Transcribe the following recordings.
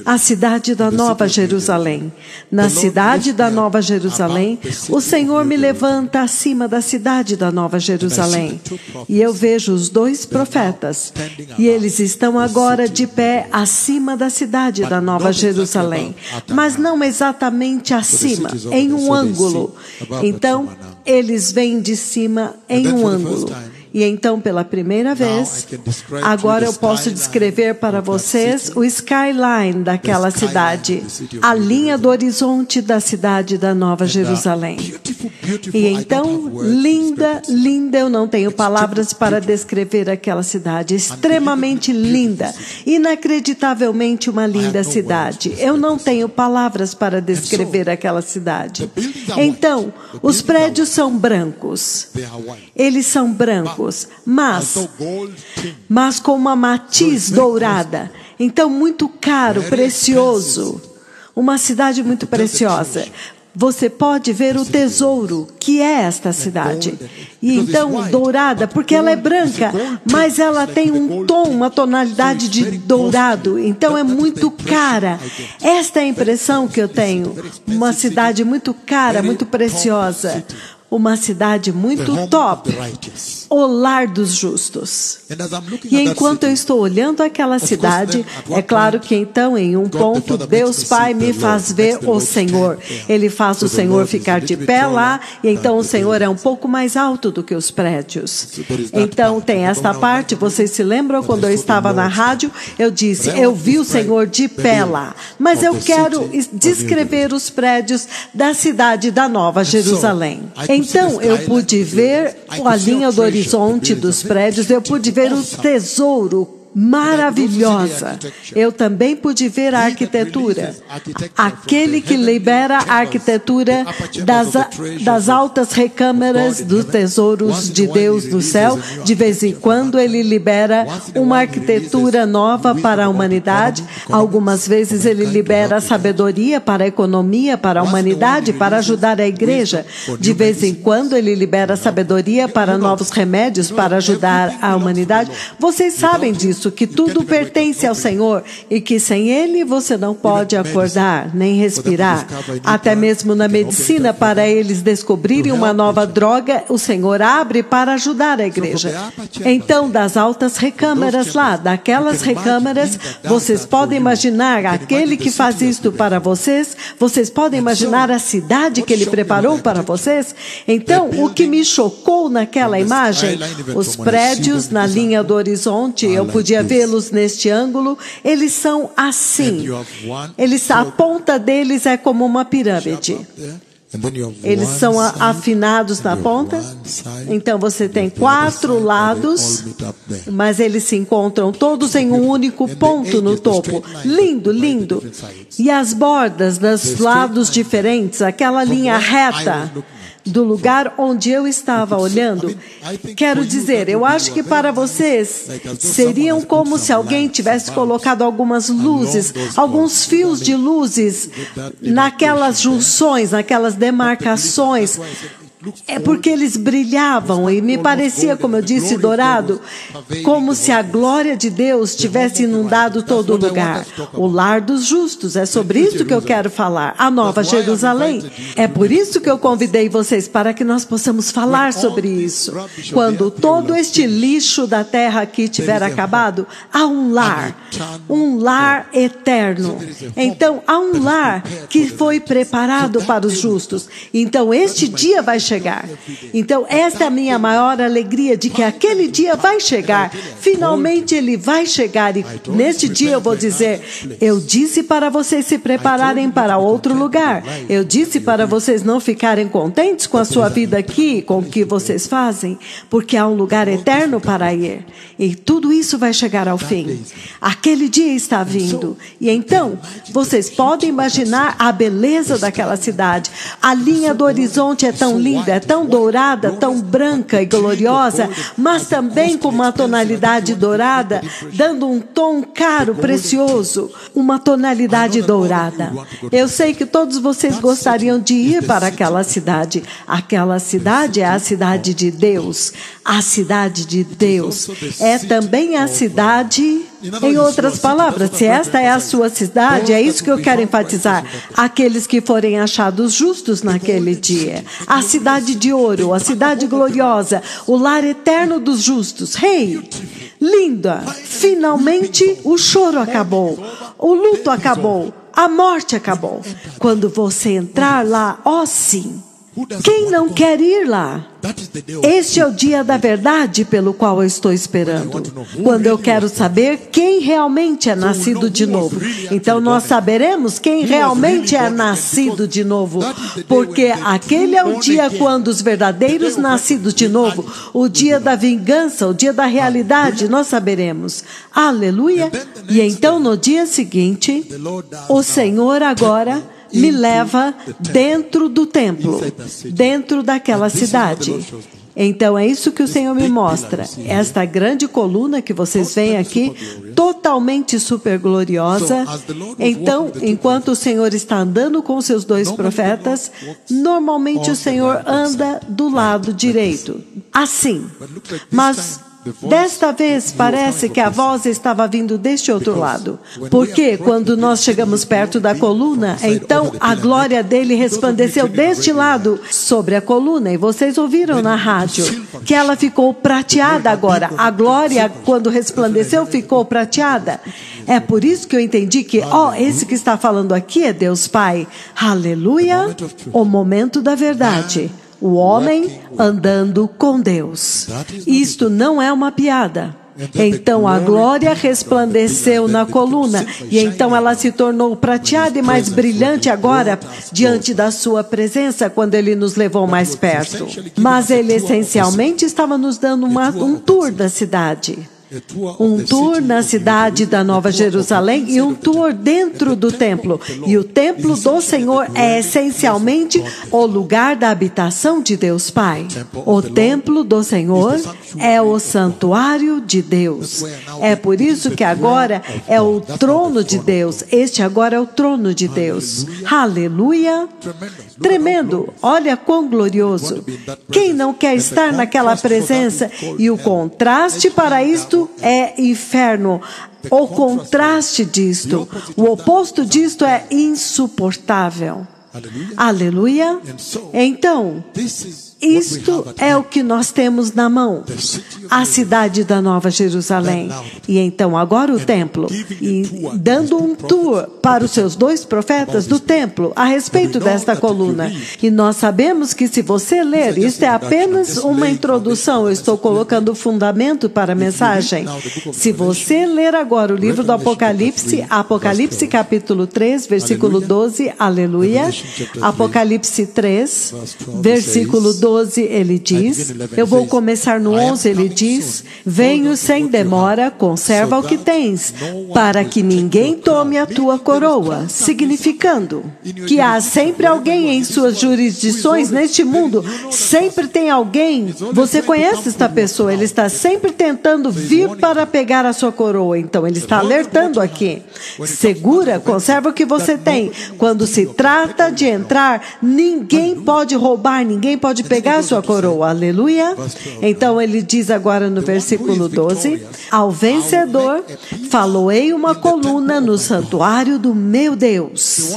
a cidade da Nova Jerusalém. Na cidade da Nova Jerusalém, o Senhor me levanta acima da cidade da Nova Jerusalém. E eu vejo os 2 profetas, e eles estão agora de pé acima da cidade da Nova Jerusalém, mas não exatamente acima, em um ângulo. Então, eles vêm de cima em um ângulo. E então, pela primeira vez, agora eu posso descrever para vocês o skyline daquela cidade, a linha do horizonte da cidade da Nova Jerusalém. E então, linda, linda, eu não tenho palavras para descrever aquela cidade, extremamente linda, inacreditavelmente uma linda cidade. Eu não tenho palavras para descrever aquela cidade. Então, os prédios são brancos, eles são brancos, mas com uma matiz dourada. Então, muito caro, precioso. Uma cidade muito preciosa. Você pode ver o tesouro que é esta cidade. E então, dourada, porque ela é branca, mas ela tem um tom, uma tonalidade de dourado. Então, é muito cara. Esta é a impressão que eu tenho. Uma cidade muito cara, muito preciosa. Uma cidade muito top, o lar dos justos. E enquanto eu estou olhando aquela cidade, é claro que então, em um ponto, Deus Pai me faz ver o Senhor. Ele faz o Senhor ficar de pé lá, e então o Senhor é um pouco mais alto do que os prédios. Então, tem esta parte, vocês se lembram quando eu estava na rádio? Eu disse, eu vi o Senhor de pé lá. Mas eu quero descrever os prédios da cidade da Nova Jerusalém. Então, eu pude ver a linha do horizonte dos prédios, eu pude ver o tesouro maravilhosa. Eu também pude ver a arquitetura. Aquele que libera a arquitetura das altas recâmaras dos tesouros de Deus no céu, de vez em quando ele libera uma arquitetura nova para a humanidade. Algumas vezes ele libera a sabedoria para a economia, para a humanidade, para ajudar a igreja. De vez em quando ele libera a sabedoria para novos remédios, para ajudar a humanidade. Vocês sabem disso, que tudo pertence ao Senhor e que sem Ele você não pode acordar, nem respirar. Até mesmo na medicina, para eles descobrirem uma nova droga, o Senhor abre para ajudar a igreja. Então, das altas recâmaras lá, daquelas recâmaras, vocês podem imaginar aquele que faz isto para vocês? Vocês podem imaginar a cidade que Ele preparou para vocês? Então, o que me chocou naquela imagem, os prédios na linha do horizonte, eu podia vê-los neste ângulo, eles são assim. A ponta deles é como uma pirâmide. Eles são afinados na ponta. Então você tem 4 lados, mas eles se encontram todos em um único ponto no topo. Lindo, lindo. E as bordas dos lados diferentes, aquela linha reta do lugar onde eu estava olhando. Quero dizer, eu acho que para vocês seriam como se alguém tivesse colocado algumas luzes, alguns fios de luzes naquelas junções, naquelas demarcações. É porque eles brilhavam e me parecia, como eu disse, dourado, como se a glória de Deus tivesse inundado todo o lugar. O lar dos justos, é sobre isso que eu quero falar. A Nova Jerusalém. É por isso que eu convidei vocês, para que nós possamos falar sobre isso. Quando todo este lixo da terra aqui tiver acabado, há um lar eterno. Então, há um lar que foi preparado para os justos. Então, este dia vai chegar. Então, esta é a minha maior alegria, de que aquele dia vai chegar. Finalmente ele vai chegar. E neste dia eu vou dizer, eu disse para vocês se prepararem para outro lugar. Eu disse para vocês não ficarem contentes com a sua vida aqui, com o que vocês fazem, porque há um lugar eterno para ir. E tudo isso vai chegar ao fim. Aquele dia está vindo. E então, vocês podem imaginar a beleza daquela cidade. A linha do horizonte é tão linda, é tão dourada, tão branca e gloriosa, mas também com uma tonalidade dourada, dando um tom caro, precioso, uma tonalidade dourada. Eu sei que todos vocês gostariam de ir para aquela cidade. Aquela cidade é a cidade de Deus. A cidade de Deus é também a cidade Em outras palavras, se esta é a sua cidade, é isso que eu quero enfatizar. Aqueles que forem achados justos naquele dia. A cidade de ouro, a cidade gloriosa, o lar eterno dos justos. Rei, linda, finalmente o choro acabou, o luto acabou, a morte acabou. Quando você entrar lá, ó sim. Quem não quer ir lá? Este é o dia da verdade pelo qual eu estou esperando. Quando eu quero saber quem realmente é nascido de novo. Então nós saberemos quem realmente é nascido de novo. Porque aquele é o dia quando os verdadeiros nascidos de novo, o dia da vingança, o dia da realidade, nós saberemos. Aleluia! E então no dia seguinte, o Senhor agora me leva dentro do templo, dentro daquela cidade. Então é isso que o Senhor me mostra. Esta grande coluna que vocês veem aqui, totalmente super gloriosa. Então, enquanto o Senhor está andando com seus dois profetas, normalmente o Senhor anda do lado direito, assim. Mas desta vez parece que a voz estava vindo deste outro lado. Porque quando nós chegamos perto da coluna, então a glória dele resplandeceu deste lado sobre a coluna. E vocês ouviram na rádio que ela ficou prateada agora. A glória, quando resplandeceu, ficou prateada. É por isso que eu entendi que, esse que está falando aqui é Deus Pai. Aleluia! O momento da verdade. O homem andando com Deus. Isto não é uma piada. Então a glória resplandeceu na coluna e então ela se tornou prateada e mais brilhante agora diante da sua presença quando ele nos levou mais perto. Mas ele essencialmente estava nos dando um tour da cidade. Um tour na cidade da Nova Jerusalém e um tour dentro do templo. E o templo do Senhor é essencialmente o lugar da habitação de Deus Pai. O templo do Senhor é o santuário de Deus. É por isso que agora é o trono de Deus. Este agora é o trono de Deus. Aleluia! Tremendo! Olha quão glorioso! Quem não quer estar naquela presença? E o contraste para isto é inferno. O contraste disto, o oposto disto é insuportável. Aleluia. Então, isto é o que nós temos na mão, a cidade da Nova Jerusalém. E então agora o templo, e dando um tour para os seus dois profetas do templo a respeito desta coluna. E nós sabemos que se você ler, isto é apenas uma introdução, eu estou colocando o fundamento para a mensagem. Se você ler agora o livro do Apocalipse, Apocalipse capítulo 3, versículo 12, aleluia. Apocalipse 3, versículo 12, ele diz, eu vou começar no 11, ele diz, venho sem demora, conserva o que tens, para que ninguém tome a tua coroa, significando que há sempre alguém em suas jurisdições neste mundo, sempre tem alguém, você conhece esta pessoa, ele está sempre tentando vir para pegar a sua coroa, então ele está alertando aqui, segura, conserva o que você tem, quando se trata de entrar, ninguém pode roubar, ninguém pode pegar a sua coroa, aleluia. Então ele diz agora no versículo 12, ao vencedor faloei uma coluna no santuário do meu Deus.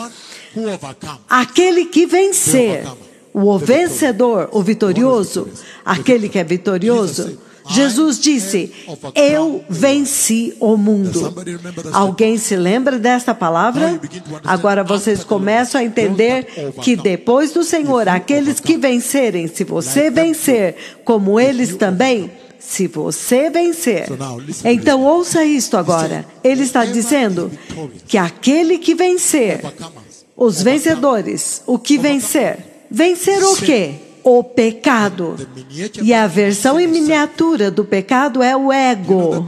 Aquele que vencer, o vencedor, o vitorioso, aquele que é vitorioso, Jesus disse, eu venci o mundo. Alguém se lembra desta palavra? Agora vocês começam a entender que depois do Senhor, aqueles que vencerem, se você vencer, como eles também, se você vencer. Então ouça isto agora. Ele está dizendo que aquele que vencer, os vencedores, o que vencer? Vencer o quê? O pecado. E a versão em miniatura do pecado é o ego.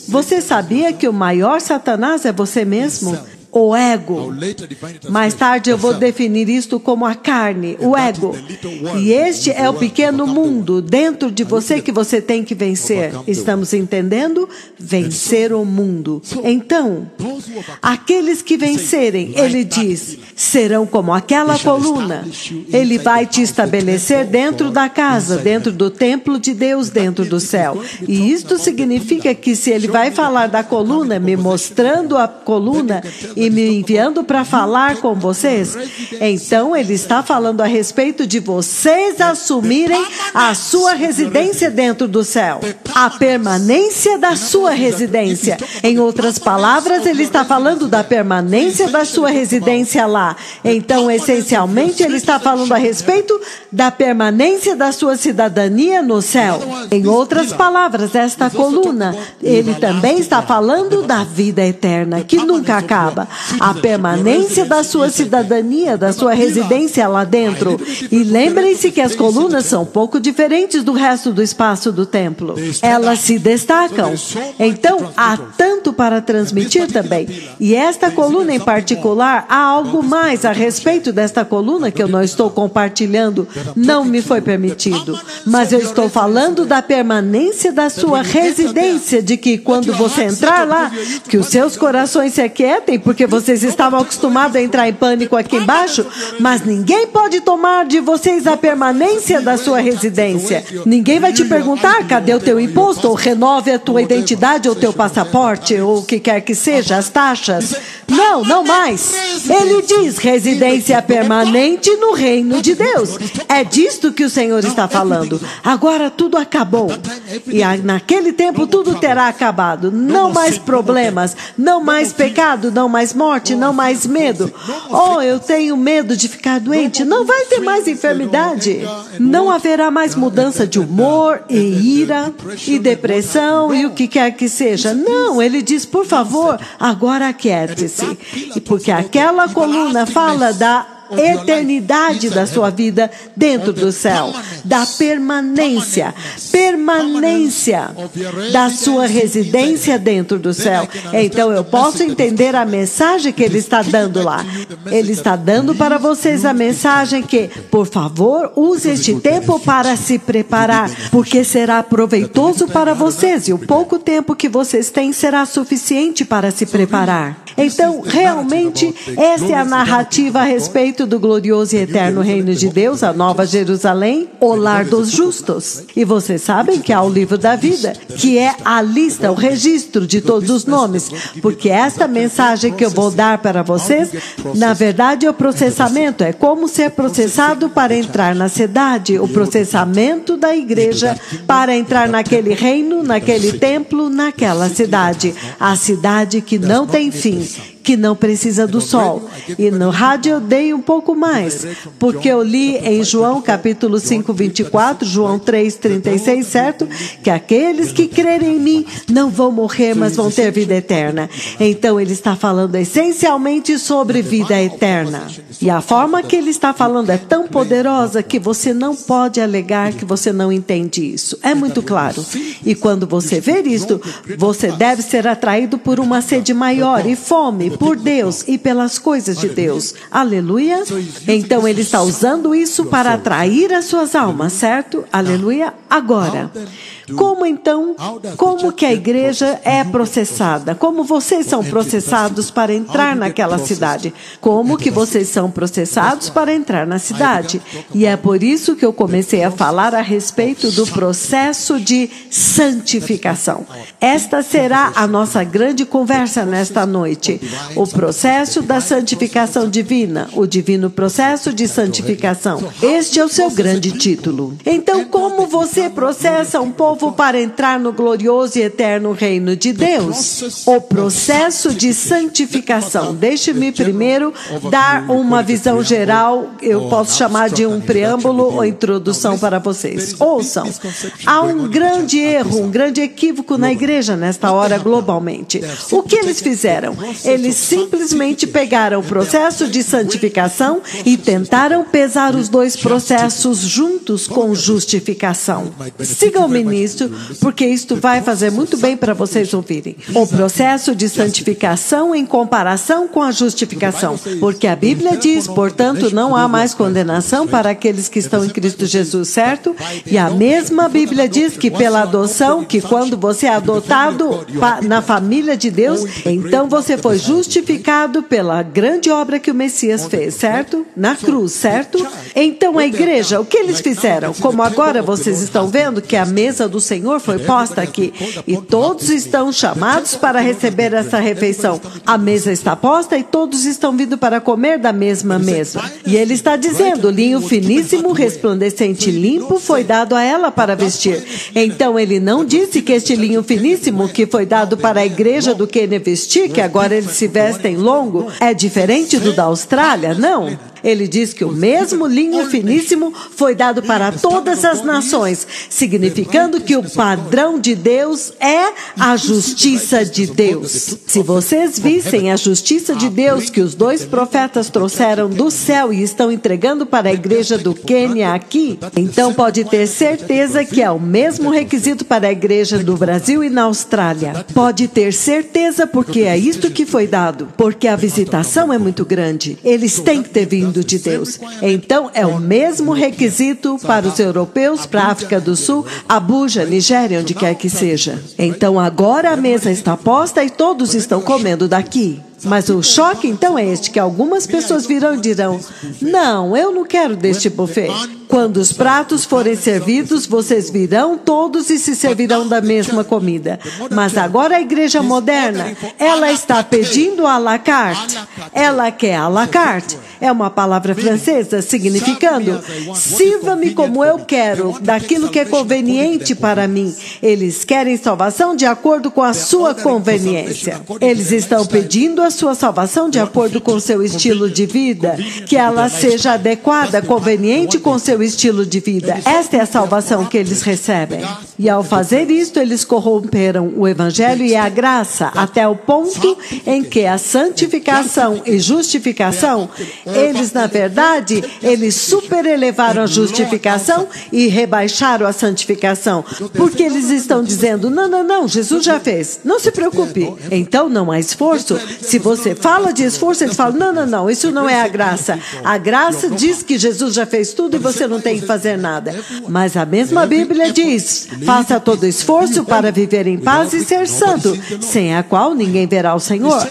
Você sabia que o maior Satanás é você mesmo? o ego. Mais tarde eu vou definir isto como a carne, o ego. E este é o pequeno mundo dentro de você que você tem que vencer. Estamos entendendo? Vencer o mundo. Então, aqueles que vencerem, ele diz, serão como aquela coluna. Ele vai te estabelecer dentro da casa, dentro do templo de Deus, dentro do céu. E isto significa que se ele vai falar da coluna, me mostrando a coluna e me enviando para falar com vocês, então ele está falando a respeito de vocês assumirem a sua residência dentro do céu. A permanência da sua residência. Em outras palavras, ele está falando da permanência da sua residência lá. Então, essencialmente, ele está falando a respeito da permanência da sua cidadania no céu. Em outras palavras, esta coluna, ele também está falando da vida eterna, que nunca acaba. A permanência da sua cidadania, da sua residência lá dentro. E lembrem-se que as colunas são um pouco diferentes do resto do espaço do templo. Elas se destacam. Então, há tanto para transmitir também. E esta coluna em particular, há algo mais a respeito desta coluna que eu não estou compartilhando, não me foi permitido. Mas eu estou falando da permanência da sua residência, de que quando você entrar lá, que os seus corações se aquietem, porque vocês estavam acostumados a entrar em pânico aqui embaixo, mas ninguém pode tomar de vocês a permanência da sua residência. Ninguém vai te perguntar, cadê o teu imposto, ou renove a tua identidade, ou teu passaporte, ou o que quer que seja, as taxas. Não, não mais. Ele diz residência permanente no reino de Deus. É disto que o Senhor está falando. Agora tudo acabou. E naquele tempo tudo terá acabado. Não mais problemas, não mais pecado, não mais morte, não mais medo. Oh, eu tenho medo de ficar doente. Não vai ter mais enfermidade. Não haverá mais mudança de humor e ira e depressão e o que quer que seja. Não, ele diz, por favor, agora aquiete-se. E porque aquela coluna fala da eternidade da sua vida dentro do céu, da permanência da sua residência dentro do céu. Então eu posso entender a mensagem que ele está dando lá. Ele está dando para vocês a mensagem que, por favor, use este tempo para se preparar, porque será proveitoso para vocês e o pouco tempo que vocês têm será suficiente para se preparar. Então, realmente, essa é a narrativa a respeito do glorioso e eterno reino de Deus, a Nova Jerusalém, o lar dos justos. E vocês sabem que há o livro da vida, que é a lista, o registro de todos os nomes, porque esta mensagem que eu vou dar para vocês, na verdade é o processamento, é como ser processado para entrar na cidade, o processamento da igreja para entrar naquele reino, naquele templo, naquela cidade, a cidade que não tem fim, que não precisa do sol. E no rádio eu dei um pouco mais, porque eu li em João capítulo 5, 24, João 3, 36, certo? Que aqueles que crerem em mim não vão morrer, mas vão ter vida eterna. Então ele está falando essencialmente sobre vida eterna. E a forma que ele está falando é tão poderosa que você não pode alegar que você não entende isso. É muito claro. E quando você ver isto, você deve ser atraído por uma sede maior e fome por Deus e pelas coisas de Deus. Aleluia. Então ele está usando isso para atrair as suas almas, certo? Aleluia. Agora, como que a igreja é processada? Como vocês são processados para entrar naquela cidade? Como que vocês são processados para entrar na cidade? E é por isso que eu comecei a falar a respeito do processo de santificação. Esta será a nossa grande conversa nesta noite. O processo da santificação divina, o divino processo de santificação. Este é o seu grande título. Então, como você processa um povo para entrar no glorioso e eterno reino de Deus? O processo de santificação. Deixe-me primeiro dar uma visão geral, eu posso chamar de um preâmbulo ou introdução para vocês. Ouçam, há um grande erro, um grande equívoco na igreja nesta hora globalmente. O que eles fizeram? Eles simplesmente pegaram o processo de santificação e tentaram pesar os dois processos juntos com justificação. Sigam-me nisso. nisso, porque isto vai fazer muito bem para vocês ouvirem. O processo de santificação em comparação com a justificação. Porque a Bíblia diz, portanto, não há mais condenação para aqueles que estão em Cristo Jesus, certo? E a mesma Bíblia diz que pela adoção, que quando você é adotado na família de Deus, então você foi justificado pela grande obra que o Messias fez, certo? Na cruz, certo? Então a igreja, o que eles fizeram? Como agora vocês estão vendo que a mesa do Senhor foi posta aqui e todos estão chamados para receber essa refeição. A mesa está posta e todos estão vindo para comer da mesma mesa. E ele está dizendo, linho finíssimo, resplandecente e limpo foi dado a ela para vestir. Então ele não disse que este linho finíssimo que foi dado para a igreja do Quênia vestir, que agora eles se vestem longo, é diferente do da Austrália? Não. Ele diz que o mesmo linho finíssimo foi dado para todas as nações, significando que o padrão de Deus é a justiça de Deus. Se vocês vissem a justiça de Deus que os dois profetas trouxeram do céu e estão entregando para a igreja do Quênia aqui, então pode ter certeza que é o mesmo requisito para a igreja do Brasil e na Austrália. Pode ter certeza porque é isto que foi dado, porque a visitação é muito grande. Eles têm que ter vindo de Deus. Então, é o mesmo requisito para os europeus, para a África do Sul, Abuja, Nigéria, onde quer que seja. Então, agora a mesa está posta e todos estão comendo daqui. Mas o choque, então, é este, que algumas pessoas virão e dirão, não, eu não quero deste buffet. Quando os pratos forem servidos, vocês virão todos e se servirão da mesma comida. Mas agora a igreja moderna, ela está pedindo à la carte. Ela quer à la carte. É uma palavra francesa significando, sirva-me como eu quero, daquilo que é conveniente para mim. Eles querem salvação de acordo com a sua conveniência. Eles estão pedindo a sua salvação de acordo com seu estilo de vida, que ela seja adequada, conveniente com seu estilo de vida. Esta é a salvação que eles recebem. E ao fazer isto, eles corromperam o evangelho e a graça, até o ponto em que a santificação e justificação, eles, na verdade, eles superelevaram a justificação e rebaixaram a santificação, porque eles estão dizendo, não, Jesus já fez, não se preocupe. Então não há esforço. Se você fala de esforço, eles falam, não, isso não é a graça. A graça diz que Jesus já fez tudo e você não tem que fazer nada. Mas a mesma Bíblia diz, faça todo esforço para viver em paz e ser santo, sem a qual ninguém verá o Senhor.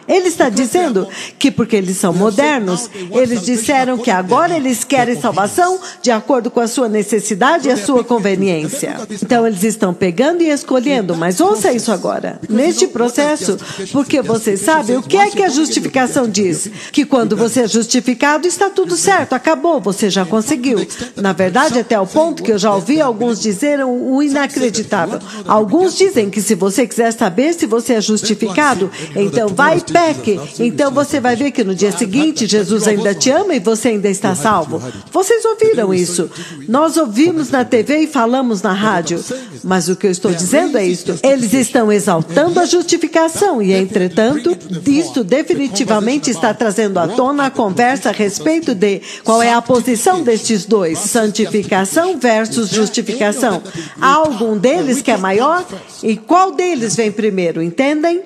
Ele está dizendo que porque eles são modernos, eles disseram que agora eles querem salvação de acordo com a sua necessidade e a sua conveniência. Então eles estão pegando e escolhendo, mas ouça isso agora. Neste processo, porque você sabe o que é que a justificação diz? Que quando você é justificado, está tudo certo, acabou, você já conseguiu. Na verdade, até o ponto que eu já ouvi alguns dizerem o inacreditável. Alguns dizem que se você quiser saber se você é justificado, então vai e peque. Então você vai ver que no dia seguinte Jesus ainda te ama e você ainda está salvo. Vocês ouviram isso? Nós ouvimos na TV e falamos na rádio. Mas o que eu estou dizendo é isto. Eles estão exaltando a justificação e, entretanto, isto definitivamente está trazendo à tona a conversa a respeito de qual é a posição destes dois, santificação versus justificação. Há algum deles que é maior? E qual deles vem primeiro, entendem?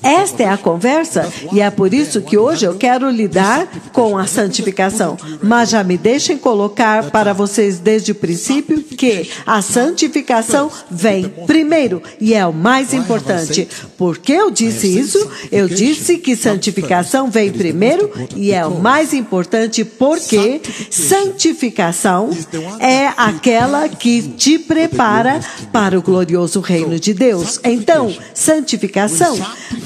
Esta é a conversa e é por isso que hoje eu quero lidar com a santificação. Mas já me deixem colocar para vocês desde o princípio que a santificação vem primeiro e é o mais importante. Por que eu disse isso? Eu disse que santificação vem primeiro e é o mais importante porque santificação é aquela que te prepara para o glorioso reino de Deus. Então, santificação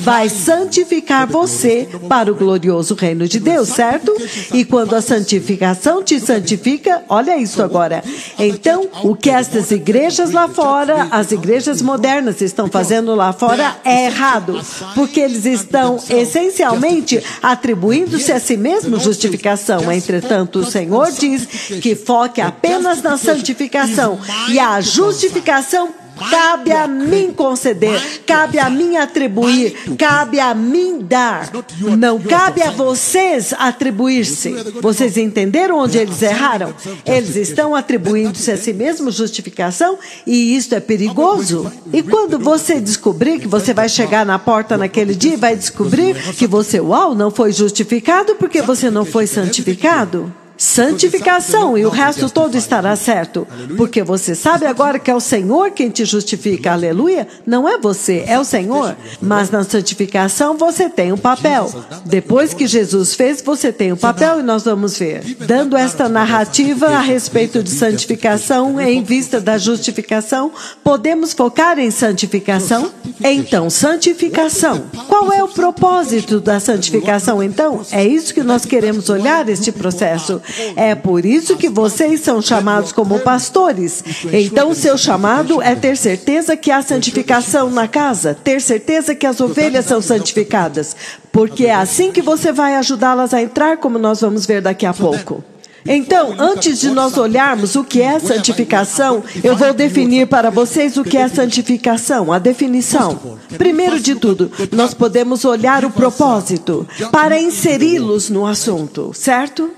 vai santificar você para o glorioso reino de Deus, certo? E quando a santificação te santifica, olha isso agora. Então, o que estas igrejas lá fora, as igrejas modernas estão fazendo lá fora é errado, porque eles estão essencialmente atribuindo-se a si mesmos justificação. Entretanto, o Senhor diz que foque apenas na santificação e a justificação Cabe a mim conceder, cabe a mim atribuir, cabe a mim dar. Não cabe a vocês atribuir-se. Vocês entenderam onde eles erraram? Eles estão atribuindo-se a si mesmos justificação e isso é perigoso. E quando você descobrir que você vai chegar na porta naquele dia e vai descobrir que você, não foi justificado porque você não foi santificado. Santificação e o resto todo estará certo, porque você sabe agora que é o Senhor quem te justifica, aleluia? Não é você, é o Senhor. Mas na santificação você tem um papel. Depois que Jesus fez, você tem um papel e nós vamos ver. Dando esta narrativa a respeito de santificação em vista da justificação, podemos focar em santificação? Então, santificação. Qual é o propósito da santificação então? É isso que nós queremos olhar este processo. É por isso que vocês são chamados como pastores. Então, seu chamado é ter certeza que há santificação na casa, ter certeza que as ovelhas são santificadas, porque é assim que você vai ajudá-las a entrar, como nós vamos ver daqui a pouco. Então, antes de nós olharmos o que é santificação, eu vou definir para vocês o que é santificação, a definição. Primeiro de tudo, nós podemos olhar o propósito para inseri-los no assunto, certo?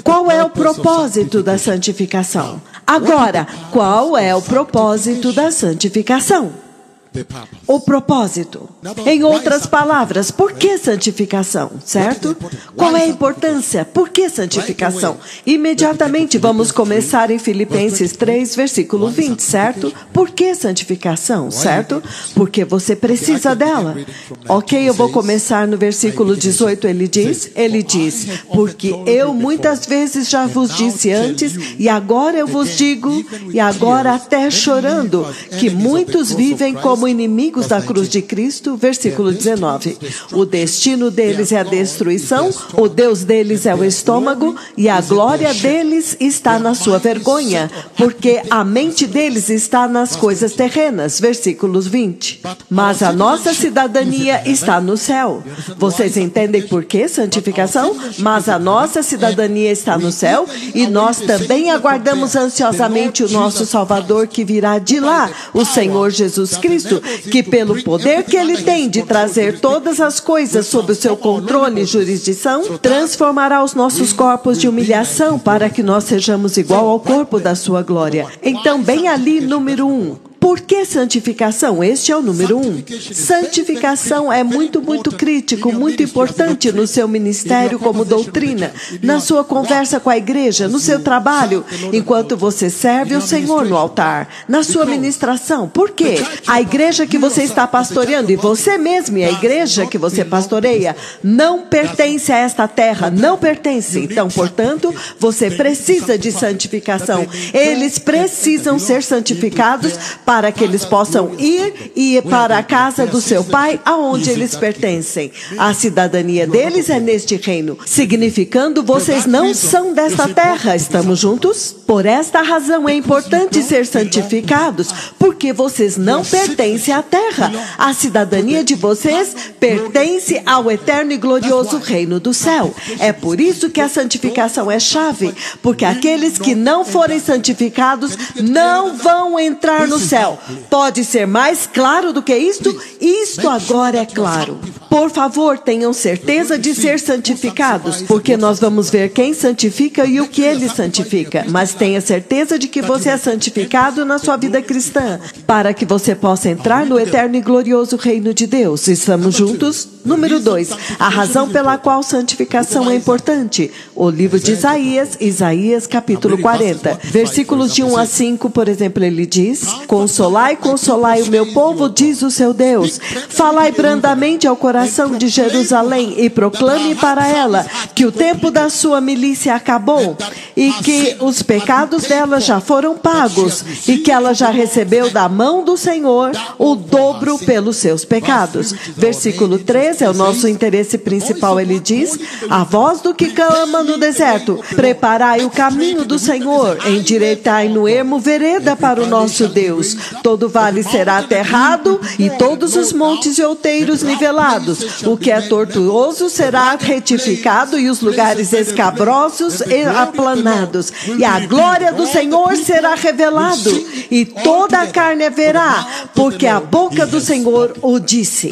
Qual é o propósito da santificação? Agora, qual é o propósito da santificação? O propósito. Em outras palavras, por que santificação, certo? Qual é a importância? Por que santificação? Imediatamente vamos começar em Filipenses 3, versículo 20, certo? Por que santificação, certo? Porque você precisa dela. Ok, eu vou começar no versículo 18, ele diz, porque eu muitas vezes já vos disse antes, e agora eu vos digo, e agora até chorando, que muitos vivem como inimigos da cruz de Cristo, versículo 19. O destino deles é a destruição, o Deus deles é o estômago, e a glória deles está na sua vergonha, porque a mente deles está nas coisas terrenas, versículos 20. Mas a nossa cidadania está no céu. Vocês entendem por que santificação? Mas a nossa cidadania está no céu, e nós também aguardamos ansiosamente o nosso Salvador que virá de lá, o Senhor Jesus Cristo, que pelo poder que Ele tem de trazer todas as coisas sob o seu controle e jurisdição, transformará os nossos corpos de humilhação para que nós sejamos igual ao corpo da sua glória. Então, bem ali, número 1. Por que santificação? Este é o número 1. Santificação é muito crítico, muito importante no seu ministério como doutrina, na sua conversa com a igreja, no seu trabalho, enquanto você serve o Senhor no altar, na sua ministração. Por quê? A igreja que você está pastoreando, e você mesmo e a igreja que você pastoreia, não pertence a esta terra, não pertence. Então, portanto, você precisa de santificação. Eles precisam ser santificados para que eles possam ir para a casa do seu pai, aonde eles pertencem. A cidadania deles é neste reino, significando vocês não são desta terra. Estamos juntos? Por esta razão é importante ser santificados, porque vocês não pertencem à terra. A cidadania de vocês pertence ao eterno e glorioso reino do céu. É por isso que a santificação é chave, porque aqueles que não forem santificados não vão entrar no céu. Pode ser mais claro do que isto? Isto agora é claro. Por favor, tenham certeza de ser santificados, porque nós vamos ver quem santifica e o que ele santifica. Mas tenha certeza de que você é santificado na sua vida cristã, para que você possa entrar no eterno e glorioso reino de Deus. Estamos juntos? Número 2. A razão pela qual santificação é importante. O livro de Isaías capítulo 40. Versículos de 1 a 5, por exemplo, ele diz: Consolai, consolai o meu povo, diz o seu Deus. Falai brandamente ao coração de Jerusalém e proclame para ela que o tempo da sua milícia acabou e que os pecados dela já foram pagos e que ela já recebeu da mão do Senhor o dobro pelos seus pecados. Versículo 13 é o nosso interesse principal. Ele diz: a voz do que clama no deserto, preparai o caminho do Senhor, endireitai no ermo vereda para o nosso Deus. Todo vale será aterrado e todos os montes e outeiros nivelados. O que é tortuoso será retificado e os lugares escabrosos aplanados. E a glória do Senhor será revelado e toda a carne verá, porque a boca do Senhor o disse.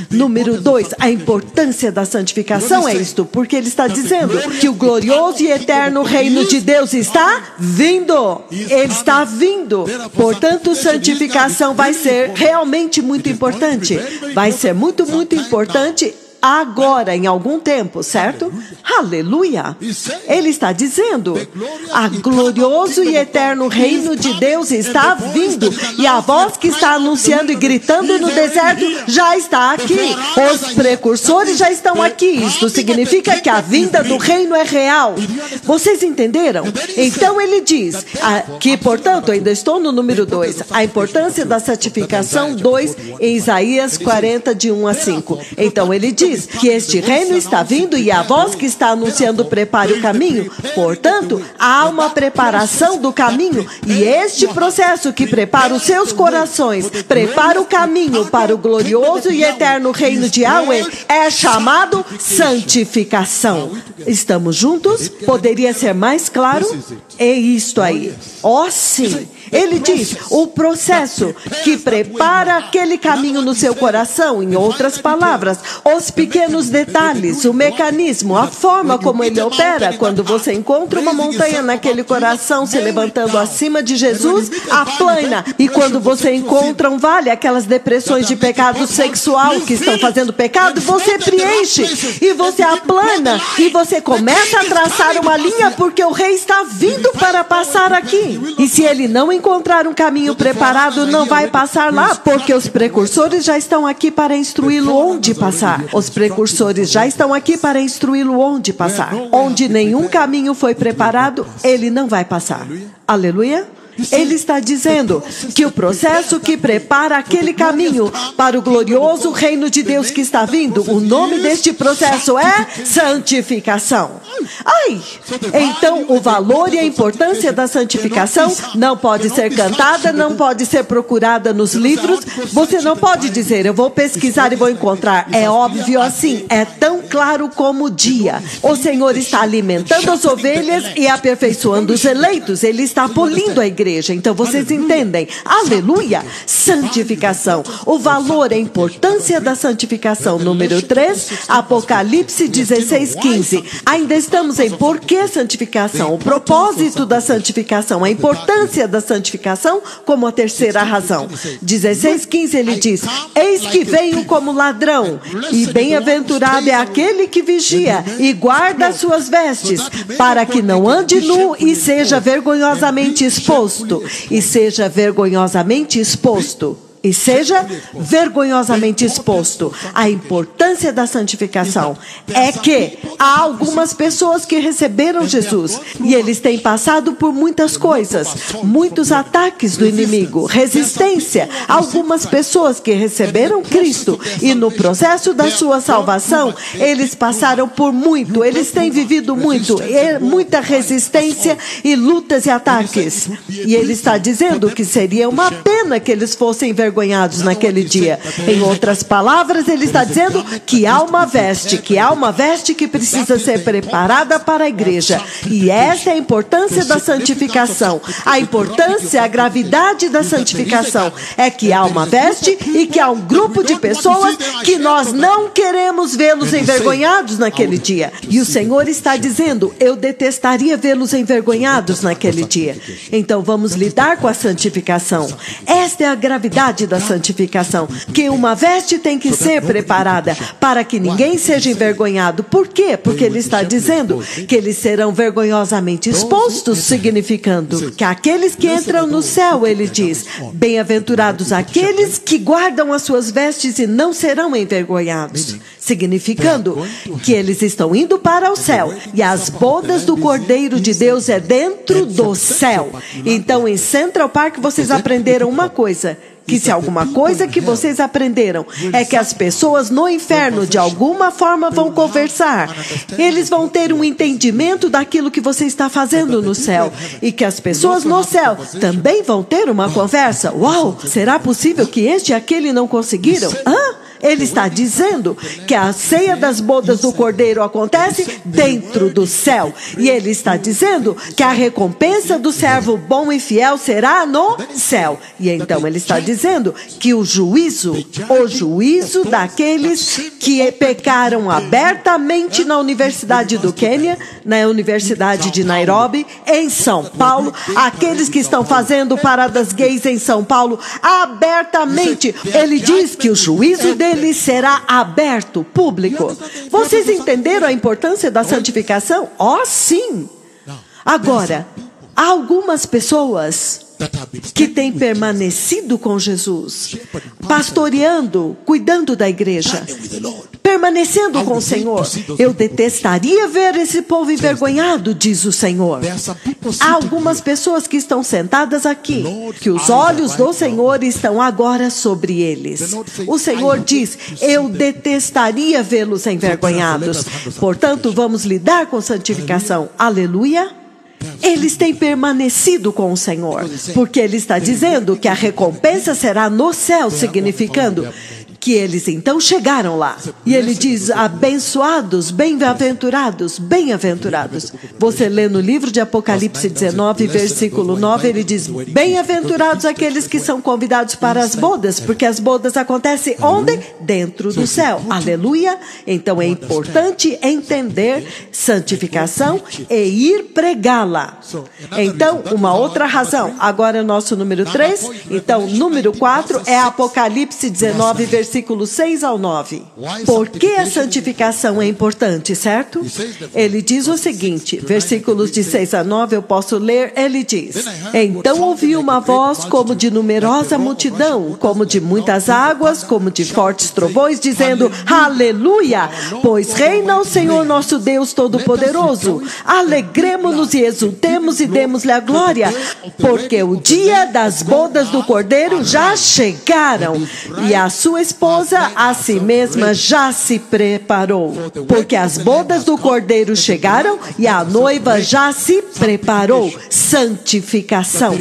Número 2, a importância da santificação é isto, porque ele está dizendo que o glorioso e eterno reino de Deus está vindo. Ele está vindo. Portanto, santificação vai ser realmente muito importante. Vai ser muito, muito importante agora, em algum tempo, certo? Aleluia! Ele está dizendo, a glorioso e eterno reino de Deus está vindo, e a voz que está anunciando e gritando no deserto já está aqui. Os precursores já estão aqui. Isto significa que a vinda do reino é real. Vocês entenderam? Então ele diz que, portanto, ainda estou no número 2, a importância da santificação 2 em Isaías 40, de 1 a 5. Então ele diz que este reino está vindo e a voz que está anunciando prepare o caminho. Portanto, há uma preparação do caminho, e este processo que prepara os seus corações, prepara o caminho para o glorioso e eterno reino de Yahweh, é chamado santificação. Estamos juntos? Poderia ser mais claro? É isto aí. Sim. Ele diz, o processo que prepara aquele caminho no seu coração, em outras palavras, os pequenos detalhes, o mecanismo, a forma como ele opera. Quando você encontra uma montanha naquele coração se levantando acima de Jesus, aplana. E quando você encontra um vale, aquelas depressões de pecado sexual que estão fazendo pecado, você preenche e você aplana e você começa a traçar uma linha, porque o rei está vindo para passar aqui. E se ele não encontrar um caminho preparado, não vai passar lá, porque os precursores já estão aqui para instruí-lo onde passar. Os precursores já estão aqui para instruí-lo onde passar. Onde nenhum caminho foi preparado, ele não vai passar. Aleluia! Ele está dizendo que o processo que prepara aquele caminho para o glorioso reino de Deus que está vindo, o nome deste processo é santificação. Então o valor e a importância da santificação não pode ser cantada, não pode ser procurada nos livros. Você não pode dizer, eu vou pesquisar e vou encontrar. É óbvio assim, é tão claro como o dia. O Senhor está alimentando as ovelhas e aperfeiçoando os eleitos. Ele está polindo a igreja. Então vocês entendem, aleluia, santificação, o valor e a importância da santificação. Número 3, Apocalipse 16, 15. Ainda estamos em por que santificação, o propósito da santificação, a importância da santificação como a terceira razão. 16, 15 ele diz, eis que venho como ladrão, e bem-aventurado é aquele que vigia e guarda as suas vestes, para que não ande nu e seja vergonhosamente exposto. E seja vergonhosamente exposto. E seja vergonhosamente exposto. A importância da santificação é que há algumas pessoas que receberam Jesus e eles têm passado por muitas coisas, muitos ataques do inimigo, resistência. Algumas pessoas que receberam Cristo e no processo da sua salvação, eles passaram por muito, eles têm vivido muito, muita resistência e lutas e ataques. E ele está dizendo que seria uma pena que eles fossem vergonhosos naquele dia. Em outras palavras, ele está dizendo que há uma veste que precisa ser preparada para a igreja. E essa é a importância da santificação. A importância, a gravidade da santificação é que há uma veste e que há um grupo de pessoas que nós não queremos vê-los envergonhados naquele dia. E o Senhor está dizendo, eu detestaria vê-los envergonhados naquele dia. Então vamos lidar com a santificação. Esta é a gravidade da santificação, que uma veste tem que ser preparada para que ninguém seja envergonhado. Por quê? Porque ele está dizendo que eles serão vergonhosamente expostos, significando que aqueles que entram no céu, ele diz, bem-aventurados aqueles que guardam as suas vestes e não serão envergonhados, significando que eles estão indo para o céu e as bodas do Cordeiro de Deus é dentro do céu. Então em Central Park vocês aprenderam uma coisa, que se alguma coisa que vocês aprenderam é que as pessoas no inferno de alguma forma vão conversar, eles vão ter um entendimento daquilo que você está fazendo no céu, e que as pessoas no céu também vão ter uma conversa. Uau, será possível que este e aquele não conseguiram? Ele está dizendo que a ceia das bodas do Cordeiro acontece dentro do céu. E ele está dizendo que a recompensa do servo bom e fiel será no céu. E então ele está dizendo que o juízo daqueles que pecaram abertamente na Universidade do Quênia, na Universidade de Nairobi, em São Paulo, aqueles que estão fazendo paradas gays em São Paulo abertamente, ele diz que o juízo deles será aberto, público. Vocês entenderam a importância da santificação? Oh, sim! Agora, há algumas pessoas que têm permanecido com Jesus, pastoreando, cuidando da igreja, permanecendo com o Senhor. Eu detestaria ver esse povo envergonhado, diz o Senhor. Há algumas pessoas que estão sentadas aqui, que os olhos do Senhor estão agora sobre eles. O Senhor diz, eu detestaria vê-los envergonhados. Portanto, vamos lidar com santificação. Aleluia. Eles têm permanecido com o Senhor, porque Ele está dizendo que a recompensa será no céu, significando que eles então chegaram lá. E ele diz, abençoados, bem-aventurados, bem-aventurados. Você lê no livro de Apocalipse 19, versículo 9, ele diz, bem-aventurados aqueles que são convidados para as bodas, porque as bodas acontecem onde? Dentro do céu. Aleluia! Então é importante entender santificação e ir pregá-la. Então, uma outra razão. Agora nosso número 3. Então, número 4 é Apocalipse 19, versículo 6 ao 9. Por que a santificação é importante, certo? Ele diz o seguinte, versículos de 6 a 9, eu posso ler, ele diz, então ouvi uma voz como de numerosa multidão, como de muitas águas, como de fortes trovões, dizendo, aleluia, pois reina o Senhor nosso Deus Todo-Poderoso. Alegremo-nos e exultemos e demos-lhe a glória, porque o dia das bodas do Cordeiro já chegaram, e a sua esposa a si mesma já se preparou, porque as bodas do Cordeiro chegaram e a noiva já se preparou. Santificação,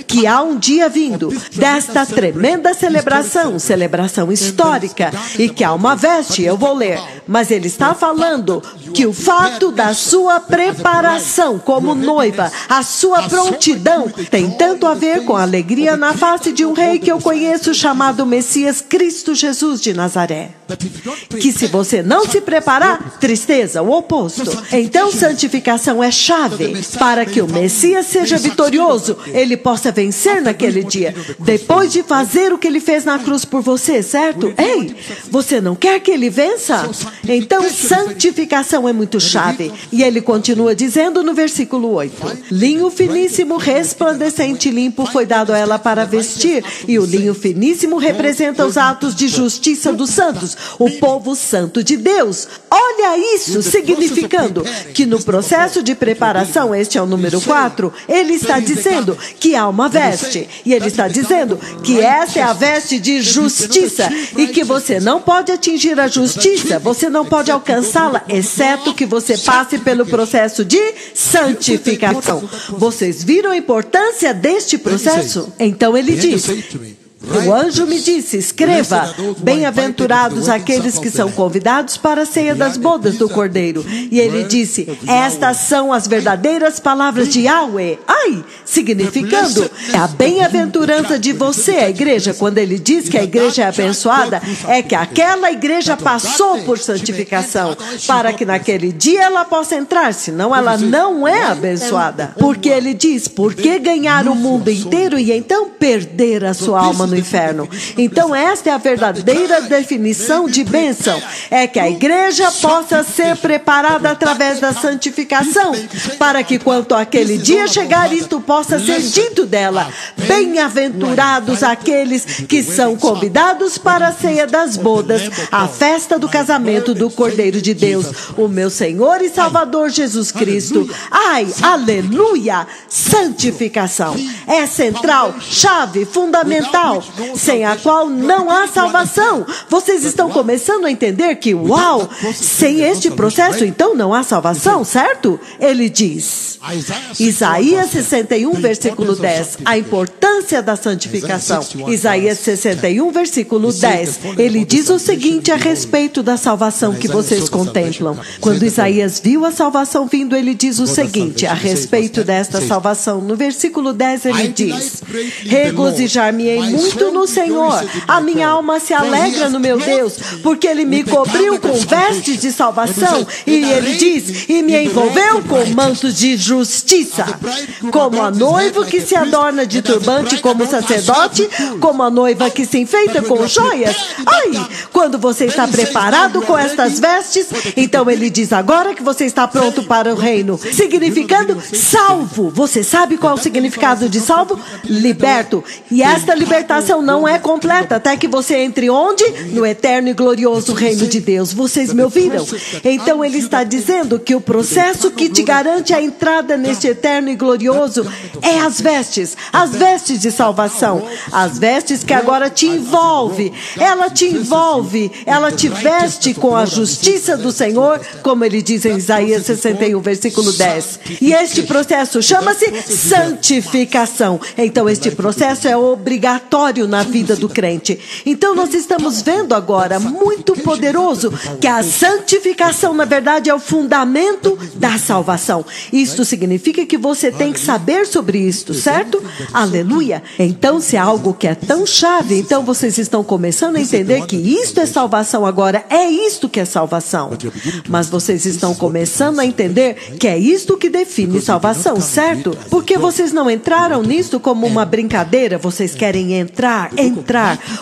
que há um dia vindo desta tremenda celebração histórica, e que há uma veste, eu vou ler, mas ele está falando que o fato da sua preparação como noiva, a sua prontidão, tem tanto a ver com a alegria na face de um rei que eu conheço, chamado Messias Cristo Jesus de Nazaré. Que se você não se preparar, tristeza, o oposto. Então santificação é chave para que o Messias seja vitorioso, ele possa vencer naquele dia, depois de fazer o que ele fez na cruz por você, certo? Ei, você não quer que ele vença? Então santificação é muito chave. E ele continua dizendo no versículo 8, linho finíssimo, resplandecente e limpo foi dado a ela para vestir, e o linho finíssimo representa os atos de justiça dos santos, o povo santo de Deus. Olha isso, significando que no processo de preparação, este é o número 4, ele está dizendo que há uma veste, e ele está dizendo que essa é a veste de justiça, e que você não pode atingir a justiça, você não pode alcançá-la, exceto que você passe pelo processo de santificação. Vocês viram a importância deste processo? Então ele diz, o anjo me disse, escreva, bem-aventurados aqueles que são convidados para a ceia das bodas do Cordeiro. E ele disse, estas são as verdadeiras palavras de Yahweh. Ai, significando a bem-aventurança de você, a igreja. Quando ele diz que a igreja é abençoada, é que aquela igreja passou por santificação, para que naquele dia ela possa entrar, senão ela não é abençoada. Porque ele diz, por que ganhar o mundo inteiro e então perder a sua alma no inferno? Então esta é a verdadeira definição de bênção, é que a igreja possa ser preparada através da santificação, para que quando aquele dia chegar, isto possa ser dito dela, bem-aventurados aqueles que são convidados para a ceia das bodas, a festa do casamento do Cordeiro de Deus, o meu Senhor e Salvador Jesus Cristo. Ai, aleluia! Santificação é central, chave, fundamental sem a qual não há salvação. Vocês estão começando a entender que, uau, sem este processo, então não há salvação, certo? Ele diz, Isaías 61, versículo 10, a importância da santificação. Isaías 61, versículo 10, ele diz o seguinte a respeito da salvação que vocês contemplam. Quando Isaías viu a salvação vindo, ele diz o seguinte a respeito desta salvação. No versículo 10 ele diz, regozijar-me-ei muito no Senhor, a minha alma se alegra no meu Deus, porque ele me cobriu com vestes de salvação, e ele diz, e me envolveu com mantos de justiça, como a noiva que se adorna de turbante como sacerdote, como a noiva que se enfeita com joias. Ai, quando você está preparado com estas vestes, então ele diz agora que você está pronto para o reino, significando salvo. Você sabe qual é o significado de salvo? Liberto. E esta libertação não é completa até que você entre onde? No eterno e glorioso reino de Deus. Vocês me ouviram? Então ele está dizendo que o processo que te garante a entrada neste eterno e glorioso é as vestes de salvação, as vestes que agora te envolve. Ela te envolve, ela te veste com a justiça do Senhor, como ele diz em Isaías 61, versículo 10. E este processo chama-se santificação. Então este processo é obrigatório na vida do crente. Então nós estamos vendo agora, muito poderoso, que a santificação na verdade é o fundamento da salvação. Isto significa que você tem que saber sobre isto, certo? Aleluia! Então se é algo que é tão chave, então vocês estão começando a entender que isto é salvação agora, é isto que é salvação. Mas vocês estão começando a entender que é isto que define salvação, certo? Porque vocês não entraram nisto como uma brincadeira, vocês querem entrar.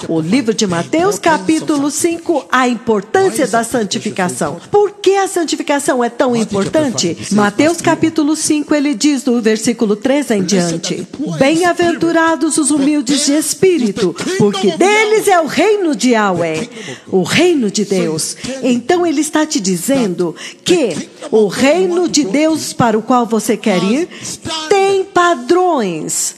O livro de Mateus, capítulo 5, a importância da santificação. Por que a santificação é tão importante? Mateus, capítulo 5, ele diz do versículo 3 em diante, bem-aventurados os humildes de espírito, porque deles é o reino de Yahweh, o reino de Deus. Então ele está te dizendo que o reino de Deus para o qual você quer ir tem padrões,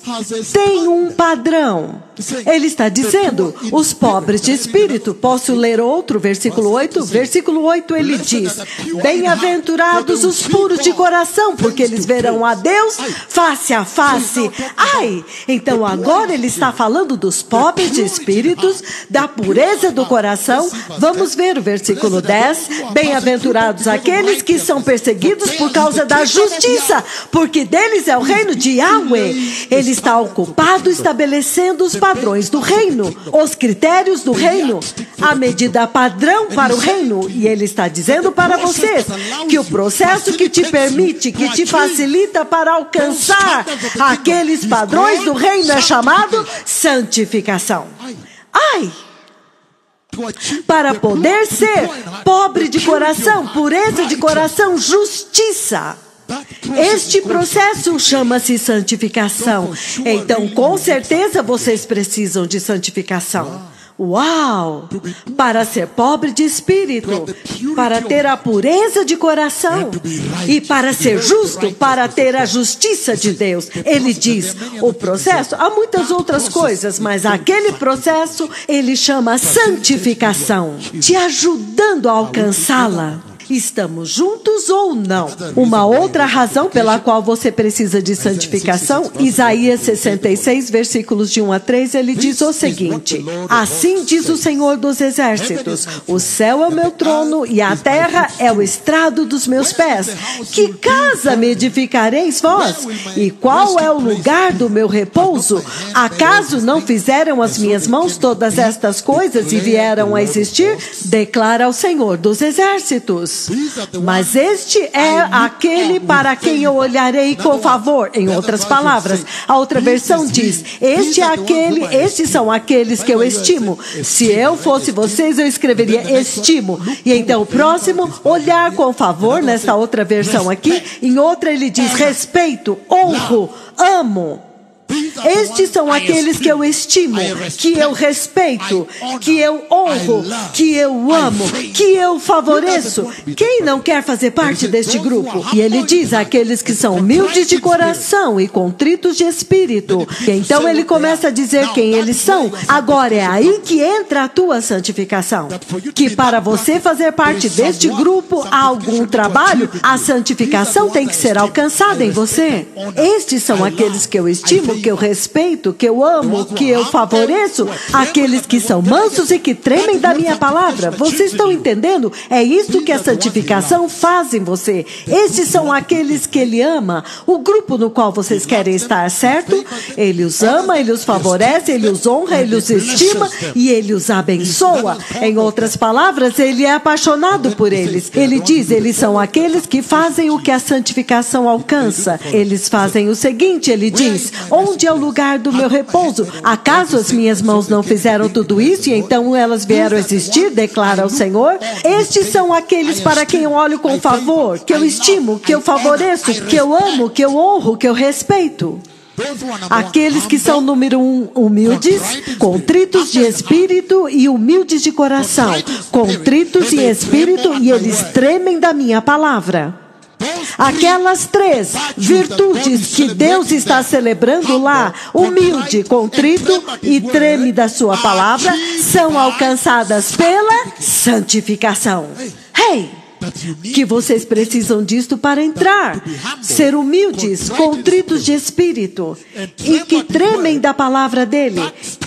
tem um padrão. Ele está dizendo, os pobres de espírito. Posso ler outro, versículo 8? Versículo 8 ele diz, bem-aventurados os puros de coração, porque eles verão a Deus face a face. Ai, então agora ele está falando dos pobres de espíritos, da pureza do coração. Vamos ver o versículo 10, bem-aventurados aqueles que são perseguidos por causa da justiça, porque deles é o reino de Yahweh. Ele está ocupado estabelecendo os padrões do reino, os critérios do reino, a medida padrão para o reino. E ele está dizendo para vocês que o processo que te permite, que te facilita para alcançar aqueles padrões do reino é chamado santificação. Ai! Para poder ser pobre de coração, pureza de coração, justiça. Este processo chama-se santificação. Então, com certeza, vocês precisam de santificação. Uau! Para ser pobre de espírito, para ter a pureza de coração e para ser justo, para ter a justiça de Deus. Ele diz, o processo, há muitas outras coisas, mas aquele processo, ele chama santificação, te ajudando a alcançá-la. Estamos juntos ou não? Uma outra razão pela qual você precisa de santificação, Isaías 66, versículos de 1 a 3, ele diz o seguinte, assim diz o Senhor dos Exércitos, o céu é o meu trono e a terra é o estrado dos meus pés. Que casa me edificareis vós? E qual é o lugar do meu repouso? Acaso não fizeram as minhas mãos todas estas coisas e vieram a existir? Declara o Senhor dos Exércitos. Mas este é aquele para quem eu olharei com favor. Em outras palavras, a outra versão diz, estes são aqueles que eu estimo. Se eu fosse vocês, eu escreveria estimo. E então o próximo, olhar com favor, nessa outra versão aqui. Em outra ele diz respeito, honro, amo. Estes são aqueles que eu estimo, que eu respeito, que eu honro, que eu amo, que eu favoreço. Quem não quer fazer parte deste grupo? E ele diz, aqueles que são humildes de coração e contritos de espírito. E então ele começa a dizer quem eles são. Agora é aí que entra a tua santificação. Que para você fazer parte deste grupo, há algum trabalho, a santificação tem que ser alcançada em você. Estes são aqueles que eu estimo, que eu respeito, que eu amo, que eu favoreço, aqueles que são mansos e que tremem da minha palavra. Vocês estão entendendo? É isso que a santificação faz em você. Estes são aqueles que ele ama, o grupo no qual vocês querem estar, certo? Ele os ama, ele os favorece, ele os honra, ele os estima e ele os abençoa. Em outras palavras, ele é apaixonado por eles. Ele diz, eles são aqueles que fazem o que a santificação alcança. Eles fazem o seguinte, ele diz, onde é o lugar do meu repouso? Acaso as minhas mãos não fizeram tudo isso e então elas vieram a existir, declara o Senhor? Estes são aqueles para quem eu olho com favor, que eu estimo, que eu favoreço, que eu amo, que eu honro, que eu respeito. Aqueles que são, número 1, humildes, contritos de espírito e humildes de coração. Contritos em espírito e eles tremem da minha palavra. Aquelas 3 virtudes que Deus está celebrando lá, humilde, contrito e treme da sua palavra, são alcançadas pela santificação. Hey! Que vocês precisam disto para entrar, ser humildes, contritos de espírito e que tremem da palavra dele.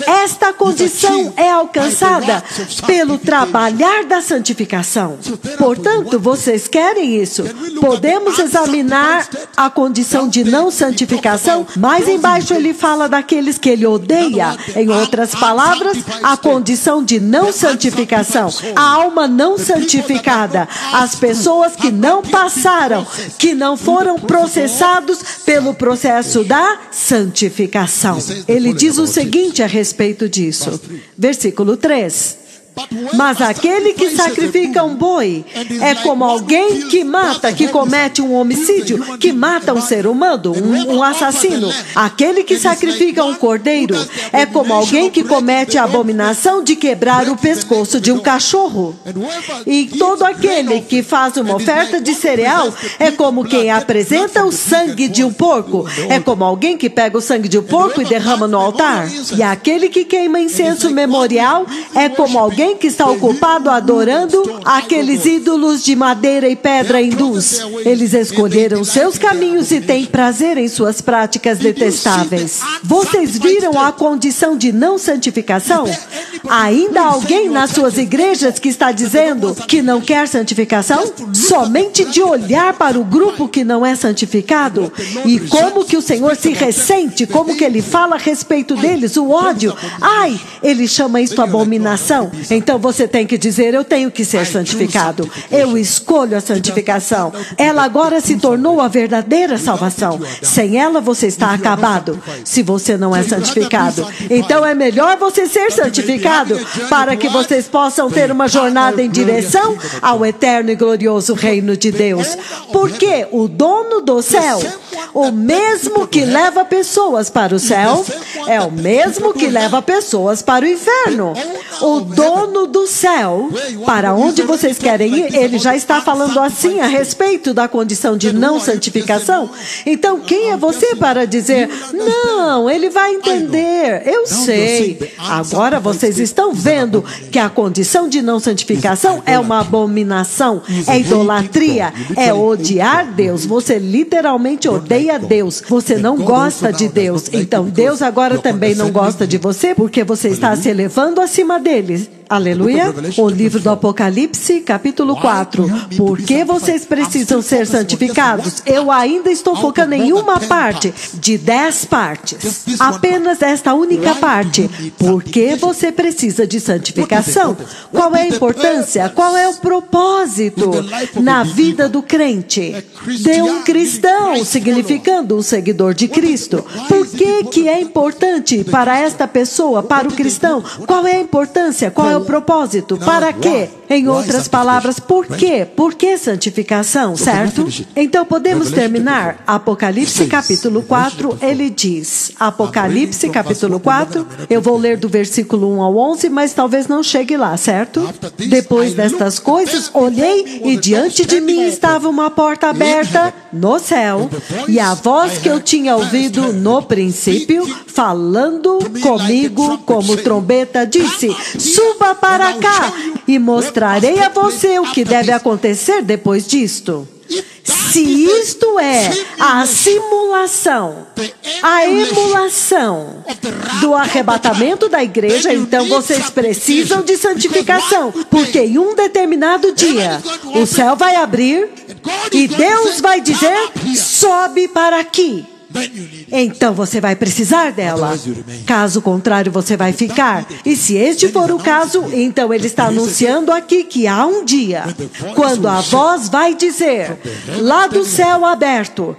Esta condição é alcançada pelo trabalhar da santificação. Portanto, vocês querem isso? Podemos examinar a condição de não santificação. Mais embaixo ele fala daqueles que ele odeia. Em outras palavras, a condição de não santificação, a alma não santificada, as pessoas que não passaram, que não foram processados pelo processo da santificação. Ele diz o seguinte a respeito disso. Versículo 3. Mas aquele que sacrifica um boi é como alguém que mata, que comete um homicídio, que mata um ser humano, um assassino. Aquele que sacrifica um cordeiro é como alguém que comete a abominação de quebrar o pescoço de um cachorro. E todo aquele que faz uma oferta de cereal é como quem apresenta o sangue de um porco. É como alguém que pega o sangue de um porco e derrama no altar. E aquele que queima incenso memorial é como alguém que está ocupado adorando aqueles ídolos de madeira e pedra hindus. Eles escolheram seus caminhos e têm prazer em suas práticas detestáveis. Vocês viram a condição de não santificação? Ainda há alguém nas suas igrejas que está dizendo que não quer santificação? Somente de olhar para o grupo que não é santificado e como que o Senhor se ressente, como que ele fala a respeito deles, o ódio. Ai, ele chama isso abominação. Então você tem que dizer, eu tenho que ser santificado. Eu escolho a santificação. Ela agora se tornou a verdadeira salvação. Sem ela você está acabado, se você não é santificado. Então é melhor você ser santificado para que vocês possam ter uma jornada em direção ao eterno e glorioso reino de Deus. Porque o dono do céu, o mesmo que leva pessoas para o céu, é o mesmo que leva pessoas para o inferno. O dono do céu, para onde vocês querem ir, ele já está falando assim a respeito da condição de não santificação. Então, quem é você para dizer, não, ele vai entender, eu sei. Agora vocês estão vendo que a condição de não santificação é uma abominação, é idolatria, é odiar Deus. Você literalmente odeia Deus, você não gosta de Deus. Então, Deus agora também não gosta de você porque você está se elevando acima dele. Aleluia. O livro do Apocalipse, capítulo 4. Por que vocês precisam ser santificados? Eu ainda estou focando em uma parte de 10 partes. Apenas esta única parte. Por que você precisa de santificação? Qual é a importância? Qual é o propósito na vida do crente? De um cristão, significando um seguidor de Cristo. Por que que é importante para esta pessoa, para o cristão? Qual é a importância? Qual é o seu propósito. Para quê? Em outras palavras, por quê? Por que santificação, certo? Então podemos terminar. Apocalipse capítulo 4, ele diz, Apocalipse capítulo 4, eu vou ler do versículo 1 ao 11, mas talvez não chegue lá, certo? Depois destas coisas, olhei e diante de mim estava uma porta aberta no céu, e a voz que eu tinha ouvido no princípio, falando comigo como trombeta, disse: suba para cá e mostrarei a você o que deve acontecer depois disto. Se isto é a simulação, a emulação do arrebatamento da igreja, então vocês precisam de santificação, porque em um determinado dia o céu vai abrir e Deus vai dizer: sobe para aqui. Então você vai precisar dela. Caso contrário, você vai ficar. E se este for o caso, então ele está anunciando aqui que há um dia, quando a voz vai dizer, lá do céu aberto,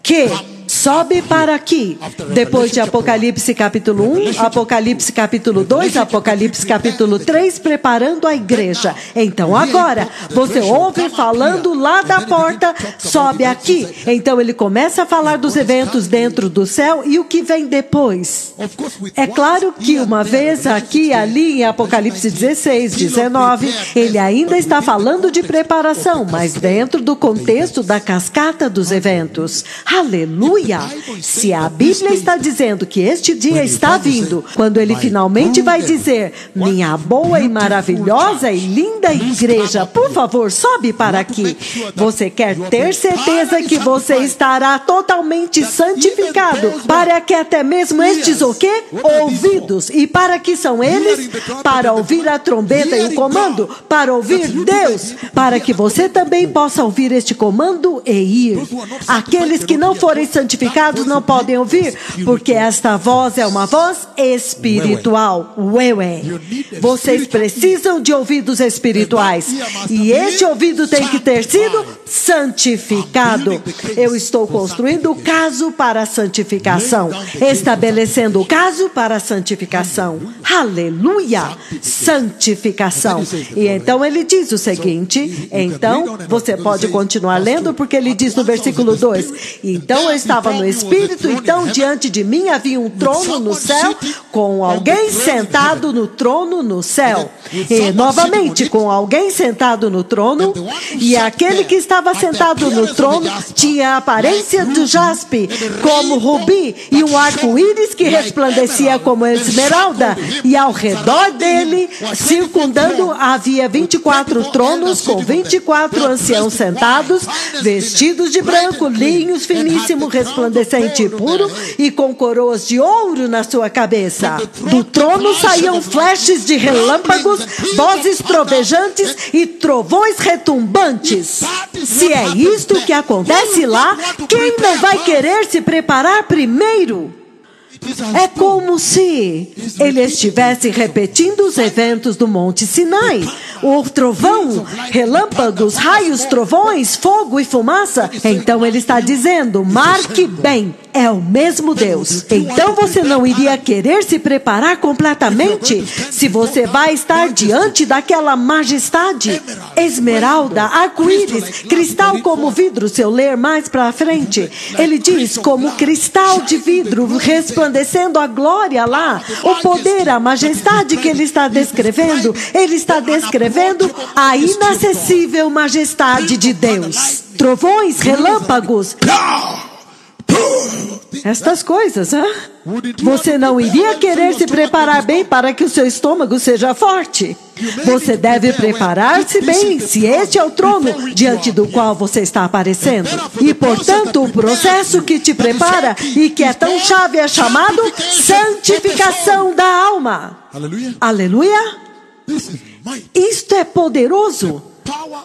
que sobe para aqui. Depois de Apocalipse capítulo 1, Apocalipse capítulo 2, Apocalipse capítulo 3, preparando a igreja. Então agora, você ouve falando lá da porta, sobe aqui. Então ele começa a falar dos eventos dentro do céu e o que vem depois. É claro que uma vez aqui, ali em Apocalipse 16, 19, ele ainda está falando de preparação, mas dentro do contexto da cascata dos eventos. Aleluia! Se a Bíblia está dizendo que este dia está vindo, quando ele finalmente vai dizer: minha boa e maravilhosa e linda igreja, por favor, sobe para aqui. Você quer ter certeza que você estará totalmente santificado, para que até mesmo estes o quê? Ouvidos. E para que são eles? Para ouvir a trombeta e o comando, para ouvir Deus, para que você também possa ouvir este comando e ir. Aqueles que não forem santificados não podem ouvir, porque esta voz é uma voz espiritual. Ué. Vocês precisam de ouvidos espirituais, e este ouvido tem que ter sido santificado. Eu estou construindo o caso para a santificação, estabelecendo o caso para a santificação. Aleluia! Santificação. E então ele diz o seguinte, então você pode continuar lendo, porque ele diz no versículo 2, então eu estava no Espírito, então diante de mim havia um trono no céu, com alguém sentado no trono no céu. E novamente, com alguém sentado no trono, e aquele que estava sentado no trono tinha a aparência do jaspe, como rubi, e um arco-íris que resplandecia como esmeralda, e ao redor dele, circundando, havia 24 tronos, com 24 anciãos sentados, vestidos de branco, linhos finíssimos, resplandecente e puro, e com coroas de ouro na sua cabeça. Do trono saíam flashes de relâmpagos, vozes trovejantes e trovões retumbantes. Se é isto que acontece lá, quem não vai querer se preparar primeiro? É como se ele estivesse repetindo os eventos do Monte Sinai. O trovão, relâmpagos, raios, trovões, fogo e fumaça. Então ele está dizendo, marque bem, é o mesmo Deus. Então você não iria querer se preparar completamente se você vai estar diante daquela majestade? Esmeralda, arco-íris, cristal como vidro. Se eu ler mais para frente, ele diz, como cristal de vidro, resplandecendo a glória lá, o poder, a majestade que ele está descrevendo. Ele está descrevendo a inacessível majestade de Deus. Trovões, relâmpagos, estas coisas, hein? Você não iria querer se preparar bem para que o seu estômago seja forte? Você deve preparar-se bem, se este é o trono diante do qual você está aparecendo. E, portanto, o processo que te prepara e que é tão chave é chamado santificação da alma. Aleluia! Isto é poderoso.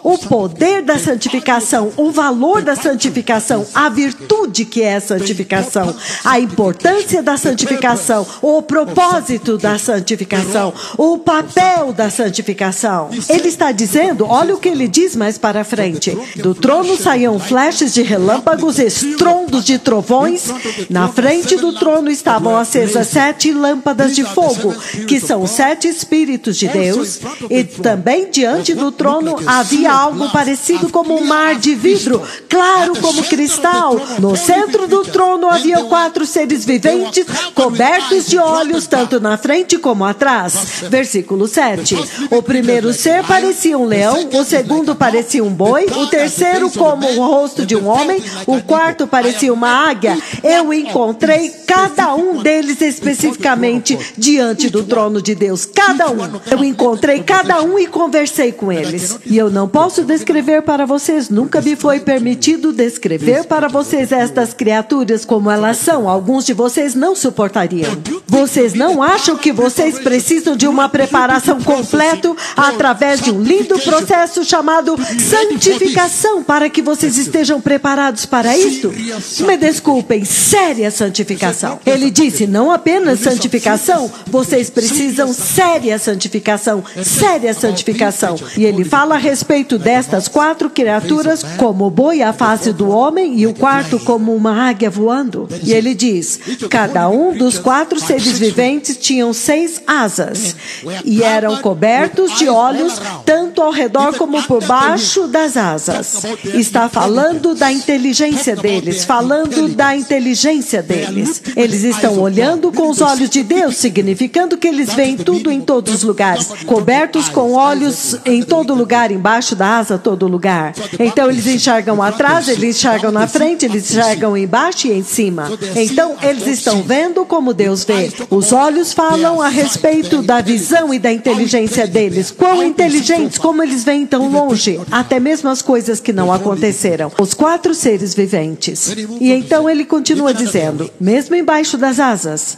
O poder da santificação, o valor da santificação, a virtude que é a santificação, a importância da santificação, o propósito da santificação, o papel da santificação. Ele está dizendo, olha o que ele diz mais para frente: do trono saíam flashes de relâmpagos, estrondos de trovões. Na frente do trono estavam acesas 7 lâmpadas de fogo, que são 7 Espíritos de Deus, e também diante do trono havia algo parecido como um mar de vidro, claro como cristal. No centro do trono havia 4 seres viventes, cobertos de olhos, tanto na frente como atrás. Versículo 7. O primeiro ser parecia um leão, o segundo parecia um boi, o terceiro como o rosto de um homem, o quarto parecia uma águia. Eu encontrei cada um deles especificamente diante do trono de Deus. Cada um. Eu encontrei cada um e conversei com eles. E eu não posso descrever para vocês, nunca me foi permitido descrever para vocês estas criaturas como elas são. Alguns de vocês não suportariam. Vocês não acham que vocês precisam de uma preparação completa através de um lindo processo chamado santificação para que vocês estejam preparados para isso? Me desculpem, séria santificação. Ele disse, não apenas santificação, vocês precisam séria santificação, séria santificação. E ele fala a respeito destas 4 criaturas como o boi à face do homem e o quarto como uma águia voando. E ele diz, cada um dos 4 seres viventes tinham 6 asas e eram cobertos de olhos tanto ao redor como por baixo das asas. Está falando da inteligência deles, falando da inteligência deles. Eles estão olhando com os olhos de Deus, significando que eles veem tudo em todos os lugares, cobertos com olhos em todo lugar, embaixo da asa, todo lugar. Então eles enxergam atrás, eles enxergam na frente, eles enxergam embaixo e em cima. Então eles estão vendo como Deus vê. Os olhos falam a respeito da visão e da inteligência deles. Quão inteligentes, como eles veem tão longe, até mesmo as coisas que não aconteceram. Os 4 seres viventes. E então ele continua dizendo, mesmo embaixo das asas,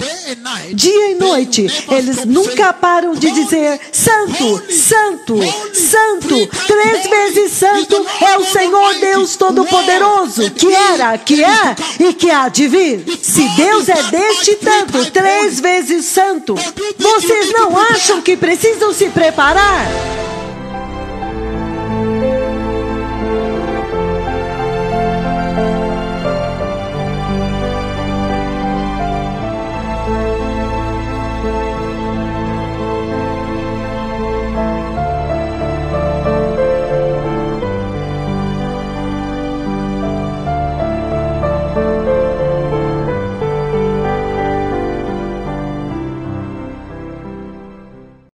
dia e noite, eles nunca param de dizer, santo, santo, santo, 3 vezes santo é o Senhor Deus Todo-Poderoso, que era, que é e que há de vir. Se Deus é deste tanto, 3 vezes santo, vocês não acham que precisam se preparar?